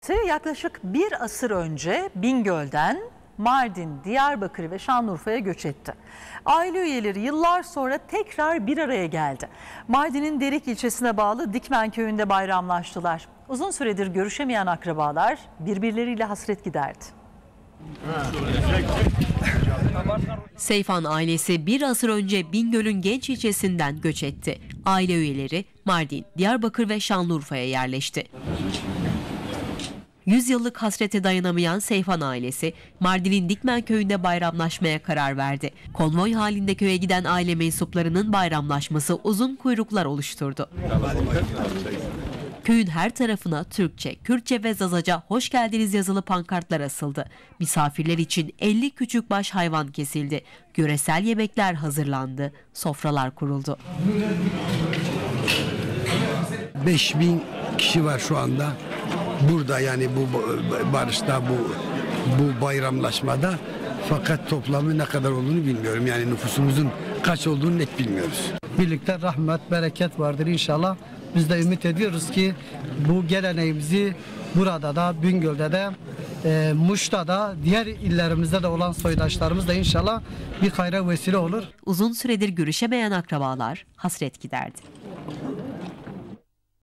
Yaklaşık bir asır önce Bingöl'den Mardin, Diyarbakır ve Şanlıurfa'ya göç etti. Aile üyeleri yıllar sonra tekrar bir araya geldi. Mardin'in Derik ilçesine bağlı Dikmen köyünde bayramlaştılar. Uzun süredir görüşemeyen akrabalar birbirleriyle hasret giderdi. Seyfan ailesi bir asır önce Bingöl'ün Genç ilçesinden göç etti. Aile üyeleri Mardin, Diyarbakır ve Şanlıurfa'ya yerleşti. 100 yıllık hasrete dayanamayan Seyfan ailesi Mardin'in Dikmen köyünde bayramlaşmaya karar verdi. Konvoy halinde köye giden aile mensuplarının bayramlaşması uzun kuyruklar oluşturdu. Köyün her tarafına Türkçe, Kürtçe ve Zazaca hoş geldiniz yazılı pankartlar asıldı. Misafirler için 50 küçükbaş hayvan kesildi. Yöresel yemekler hazırlandı. Sofralar kuruldu. 5000 kişi var şu anda. Burada yani bu barışta, bu bayramlaşmada, fakat toplamı ne kadar olduğunu bilmiyorum. Yani nüfusumuzun kaç olduğunu net bilmiyoruz. Birlikte rahmet, bereket vardır inşallah. Biz de ümit ediyoruz ki bu geleneğimizi burada da, Bingöl'de de, Muş'ta da, diğer illerimizde de olan soydaşlarımız da inşallah bir hayra vesile olur. Uzun süredir görüşemeyen akrabalar hasret giderdi.